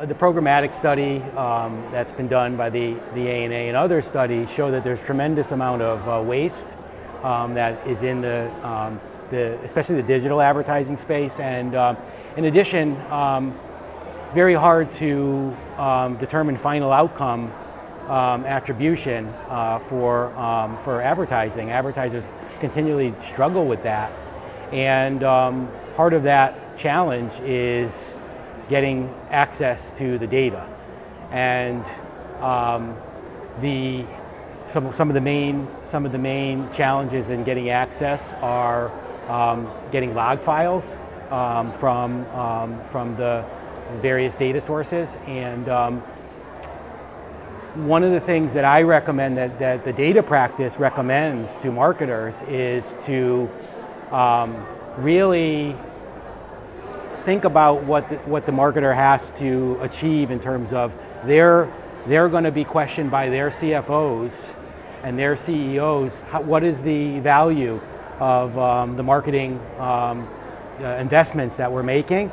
the programmatic study that's been done by the ANA and other studies show that there's tremendous amount of waste that is in especially the digital advertising space. And in addition, it's very hard to determine final outcome attribution for advertising. Advertisers continually struggle with that. And part of that challenge is getting access to the data. And some of the main challenges in getting access are getting log files from the various data sources. And one of the things that I recommend that the data practice recommends to marketers is to really think about what the marketer has to achieve in terms of they're going to be questioned by their CFOs and their CEOs. What is the value of the marketing investments that we're making?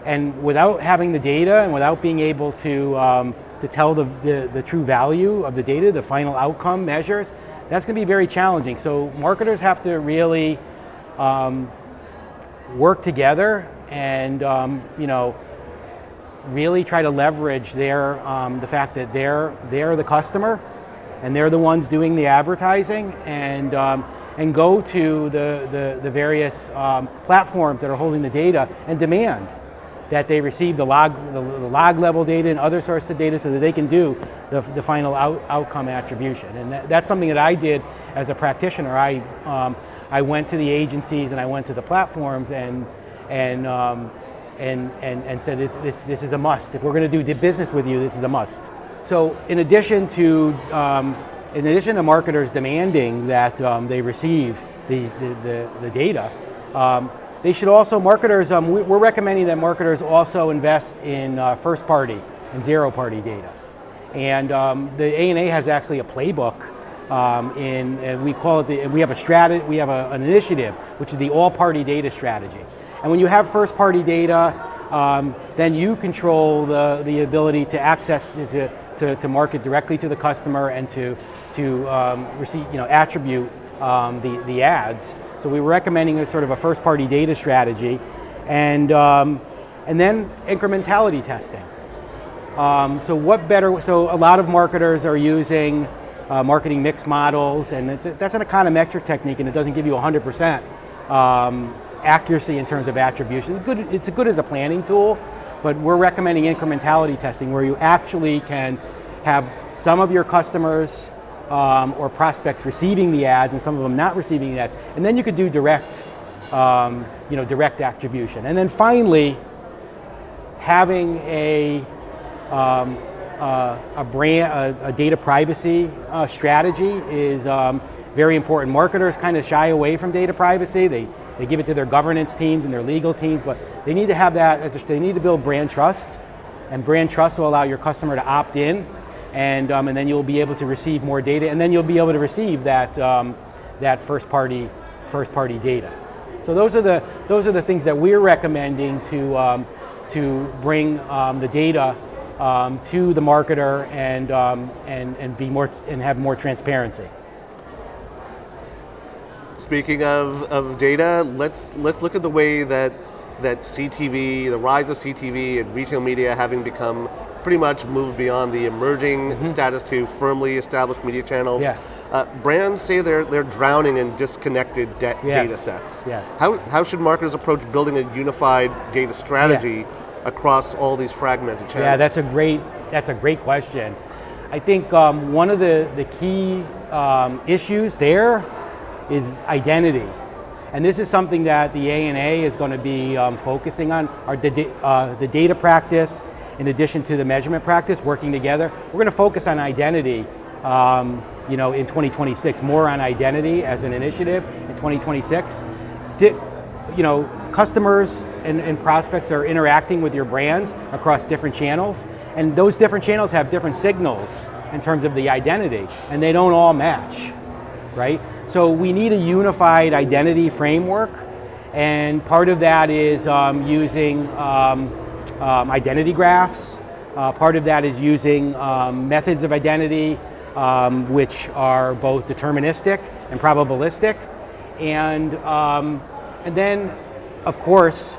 And without having the data and without being able to tell the true value of the data, the final outcome measures, that's going to be very challenging. So marketers have to really work together and really try to leverage the fact that they're the customer and they're the ones doing the advertising, and go to the various platforms that are holding the data and demand that they receive the log level data and other sources of data so that they can do the final outcome attribution. And that's something that I did as a practitioner. I went to the agencies and I went to the platforms and said this is a must. If we're going to do business with you, this is a must. So in addition to marketers demanding that they receive the data, they should also, we're recommending that marketers also invest in first party and zero party data. And the ANA has actually a playbook and we call it we have an initiative, which is the all party data strategy. And when you have first party data, then you control the ability to access to market directly to the customer and to receive, attribute the ads. So we were recommending a sort of a first party data strategy, and then incrementality testing. So a lot of marketers are using marketing mix models, and that's an econometric technique, and it doesn't give you 100% accuracy in terms of attribution. It's good as a planning tool, but we're recommending incrementality testing, where you actually can have some of your customers or prospects receiving the ads and some of them not receiving the ads, and then you could do direct attribution. And then finally, having a data privacy strategy is very important. Marketers kind of shy away from data privacy. They give it to their governance teams and their legal teams, but they need to have that. They need to build brand trust, and brand trust will allow your customer to opt in, and then you'll be able to receive more data, and then you'll be able to receive that first party data. So those are the things that we're recommending to bring the data to the marketer and be more and have more transparency. Speaking of data, let's look at the way that CTV, the rise of CTV and retail media having become pretty much moved beyond the emerging status to firmly established media channels. Yes. Brands say they're drowning in disconnected data sets. Yes. How should marketers approach building a unified data strategy across all these fragmented channels? Yeah, that's a great question. I think one of the key issues there is identity. And this is something that the ANA is going to be focusing on, the data practice in addition to the measurement practice, working together. We're going to focus on identity in 2026, more on identity as an initiative in 2026. Customers and prospects are interacting with your brands across different channels, and those different channels have different signals in terms of the identity, and they don't all match, right? So we need a unified identity framework, and part of that is using identity graphs, Part of that is using methods of identity which are both deterministic and probabilistic, and then, of course,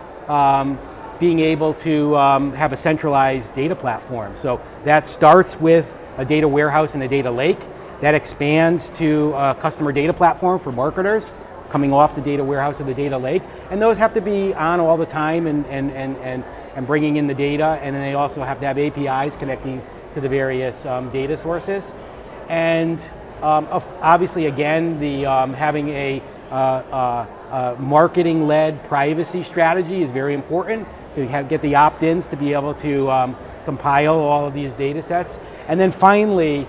being able to have a centralized data platform. So that starts with a data warehouse and a data lake. That expands to a customer data platform for marketers, coming off the data warehouse or the data lake. And those have to be on all the time and bringing in the data. And then they also have to have APIs connecting to the various data sources. And obviously, again, the having a marketing-led privacy strategy is very important to get the opt-ins to be able to compile all of these data sets. And then finally,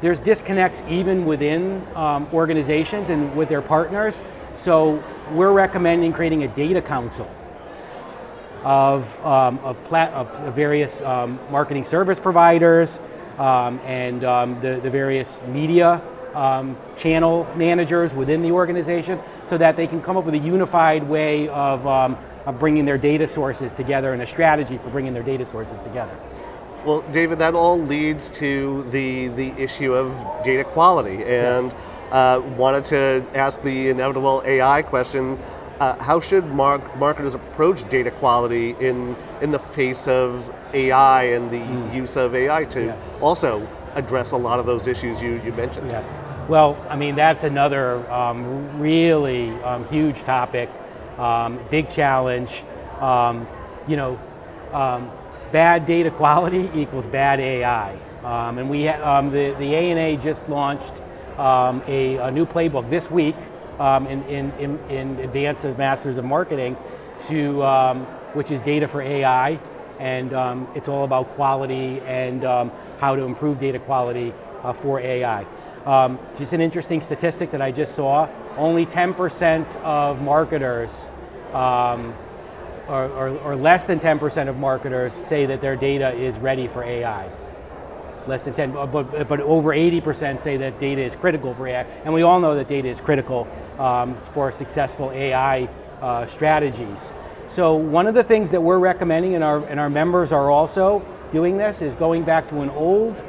there's disconnects even within organizations and with their partners. So we're recommending creating a data council of various marketing service providers and the various media channel managers within the organization, so that they can come up with a unified way of bringing their data sources together and a strategy for bringing their data sources together. Well, David, that all leads to the issue of data quality, and wanted to ask the inevitable AI question. How should marketers approach data quality in the face of AI and the use of AI to also address a lot of those issues you mentioned? Yes. Well, I mean, that's another really huge topic, big challenge. Bad data quality equals bad AI. And we the ANA just launched a new playbook this week in advance of Masters of Marketing, which is data for AI, and it's all about quality and how to improve data quality for AI. Just an interesting statistic that I just saw: only 10% of marketers, or less than 10% of marketers, say that their data is ready for AI. Less than 10, but over 80% say that data is critical for AI, and we all know that data is critical for successful AI strategies. So one of the things that we're recommending, and our members are also doing this, is going back to an old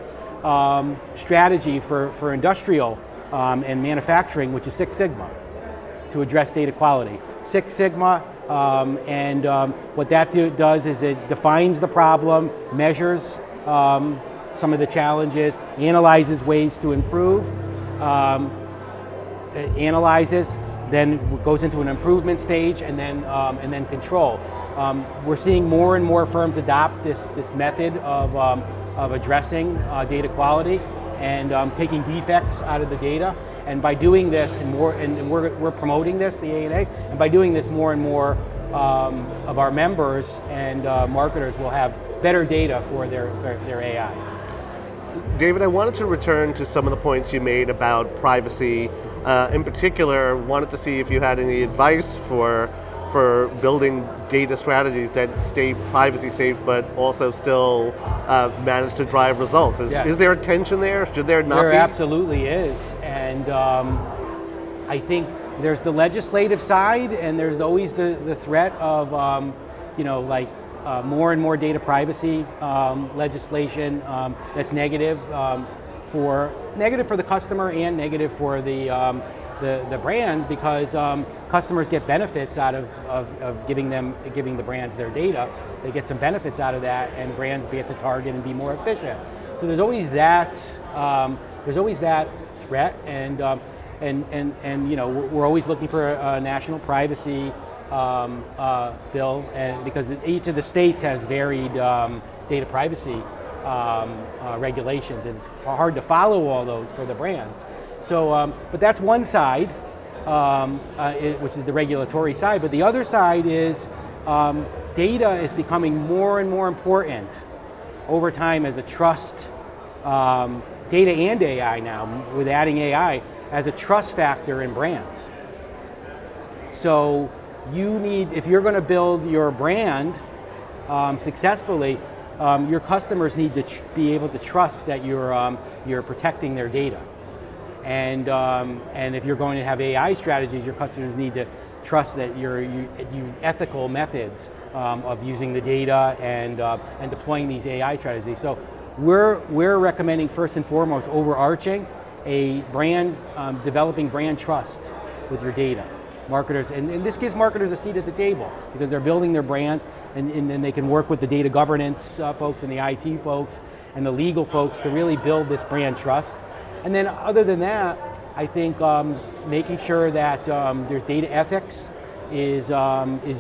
strategy for industrial and manufacturing, which is Six Sigma, to address data quality. Six Sigma, and what that does is it defines the problem, measures some of the challenges, analyzes ways to improve, analyzes, then goes into an improvement stage, and then control. We're seeing more and more firms adopt this method of addressing data quality and taking defects out of the data. And by doing this, and we're promoting this, the ANA, and by doing this, more and more of our members and marketers will have better data for their AI. David, I wanted to return to some of the points you made about privacy. In particular, wanted to see if you had any advice for building data strategies that stay privacy safe but also still manage to drive results. Is there a tension there? Should there not be? There absolutely is. And I think there's the legislative side, and there's always the threat of more and more data privacy legislation that's negative for the customer and negative for the brands, because customers get benefits out of giving the brands their data. They get some benefits out of that, and brands get to target and be more efficient. So there's always that threat, and we're always looking for a national privacy bill, and because each of the states has varied data privacy regulations, and it's hard to follow all those for the brands. So, but that's one side, which is the regulatory side. But the other side is data is becoming more and more important over time as a trust, data and AI now, with adding AI, as a trust factor in brands. So you need, if you're going to build your brand successfully, your customers need to be able to trust that you're protecting their data. And if you're going to have AI strategies, your customers need to trust that you ethical methods of using the data and deploying these AI strategies. So we're recommending first and foremost, overarching, a brand, developing brand trust with your data. Marketers, and this gives marketers a seat at the table because they're building their brands, and then they can work with the data governance folks and the IT folks and the legal folks to really build this brand trust. And then other than that, I think making sure that there's data ethics is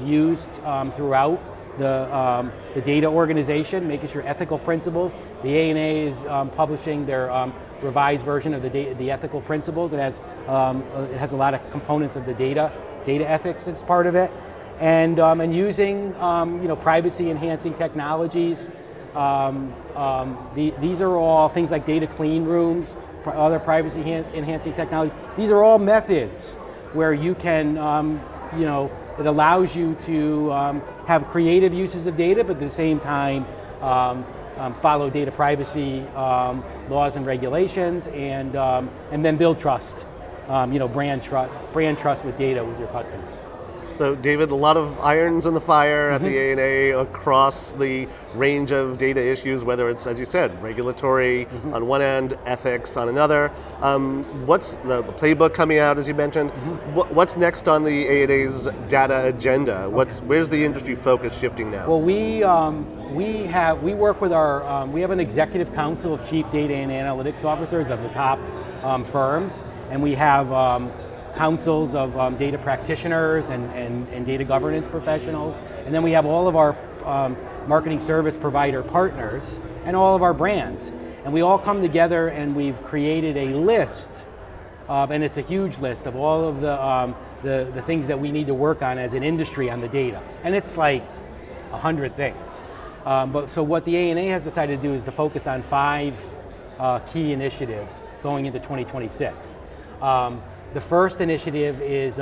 used throughout the data organization, making sure ethical principles. The ANA is publishing their revised version of the ethical principles. It has a lot of components of the data ethics that's part of it, and using privacy enhancing technologies. These are all things like data clean rooms, other privacy enhancing technologies. These are all methods where you can it allows you to have creative uses of data, but at the same time follow data privacy laws and regulations, and then build trust, brand trust with data with your customers. So David, a lot of irons in the fire at the ANA across the range of data issues, whether it's, as you said, regulatory on one end, ethics on another. What's the playbook coming out, as you mentioned? What's next on the ANA's data agenda? Where's the industry focus shifting now? Well, we work with we have an executive council of chief data and analytics officers of the top firms, and we have councils of data practitioners and data governance professionals, and then we have all of our marketing service provider partners and all of our brands, and we all come together and we've created a list and it's a huge list of all of the things that we need to work on as an industry on the data, and it's like 100 things. So what the ANA has decided to do is to focus on 5 key initiatives going into 2026. The first initiative is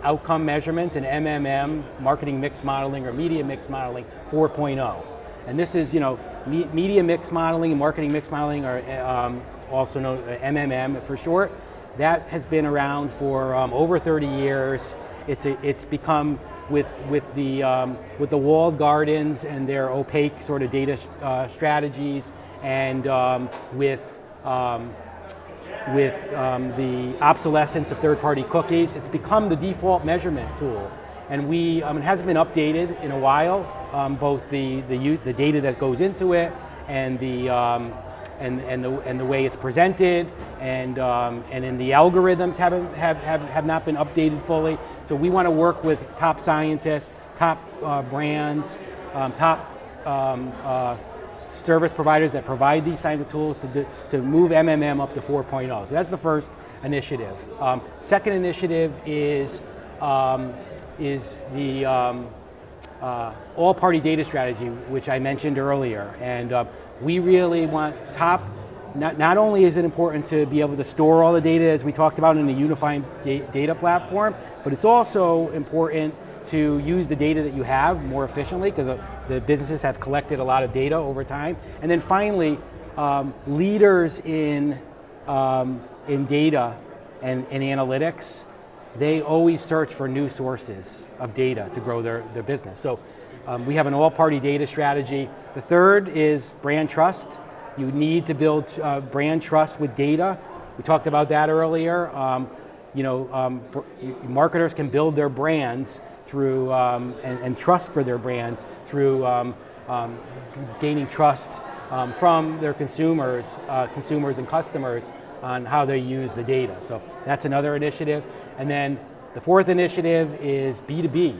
outcome measurements and MMM, marketing mix modeling or media mix modeling 4.0. And this is, media mix modeling and marketing mix modeling are also known MMM for short. That has been around for over 30 years. It's become with the walled gardens and their opaque sort of data strategies, and with the obsolescence of third-party cookies, it's become the default measurement tool. And it hasn't been updated in a while, both the data that goes into it and the way it's presented, and in the algorithms have not been updated fully. So we want to work with top scientists, top brands, top service providers that provide these kinds of tools to move MMM up to 4.0. So that's the first initiative. Second initiative is the all-party data strategy, which I mentioned earlier. And we really want not only is it important to be able to store all the data as we talked about in a unified data platform, but it's also important to use the data that you have more efficiently, because the businesses have collected a lot of data over time. And then finally, leaders in data and analytics, they always search for new sources of data to grow their business. So we have an all-party data strategy. The third is brand trust. You need to build brand trust with data. We talked about that earlier. Marketers can build their brands through and trust for their brands through gaining trust from their consumers and customers on how they use the data. So that's another initiative. And then the fourth initiative is B2B.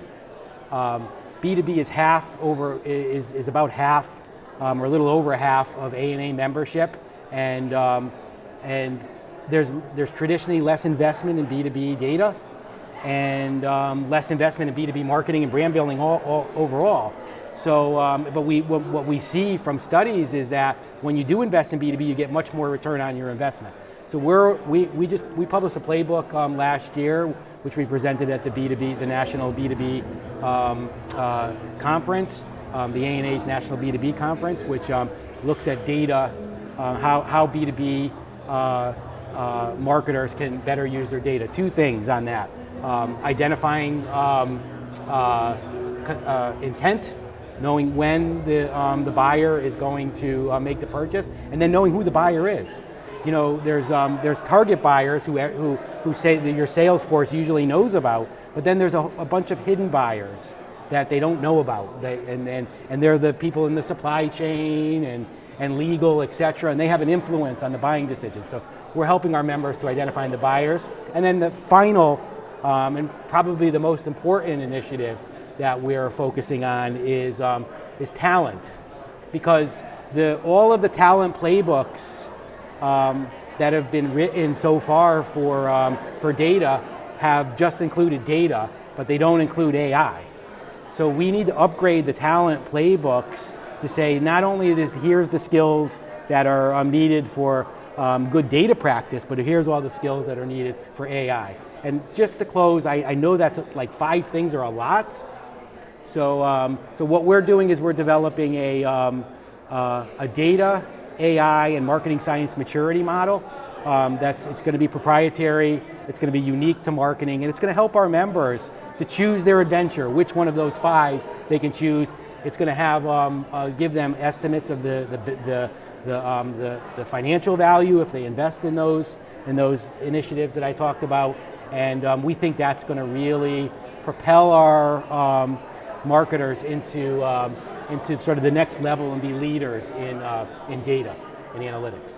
B2B is about half, or a little over half of ANA membership, and there's traditionally less investment in B2B data, and less investment in B2B marketing and brand building overall. So, but what we see from studies is that when you do invest in B2B, you get much more return on your investment. So we published a playbook last year, which we presented at the National B2B conference, the ANA's National B2B conference, which looks at data, how B2B marketers can better use their data. Two things on that: identifying intent, knowing when the buyer is going to make the purchase, and then knowing who the buyer is. You know, there's target buyers who say that your sales force usually knows about, but then there's a bunch of hidden buyers that they don't know about, and they're the people in the supply chain and legal, et cetera, and they have an influence on the buying decision. So we're helping our members to identify the buyers. And then the final, and probably the most important initiative that we're focusing on is talent, because all of the talent playbooks that have been written so far for data have just included data, but they don't include AI. So we need to upgrade the talent playbooks to say not only here's the skills that are needed for good data practice, but here's all the skills that are needed for AI. And just to close, I know that's like 5 things are a lot. So what we're doing is we're developing a data, AI, and marketing science maturity model. It's going to be proprietary, it's going to be unique to marketing, and it's going to help our members to choose their adventure, which one of those 5 they can choose. It's going to have give them estimates of the financial value if they invest in those initiatives that I talked about, and we think that's going to really propel our marketers into sort of the next level and be leaders in data and analytics.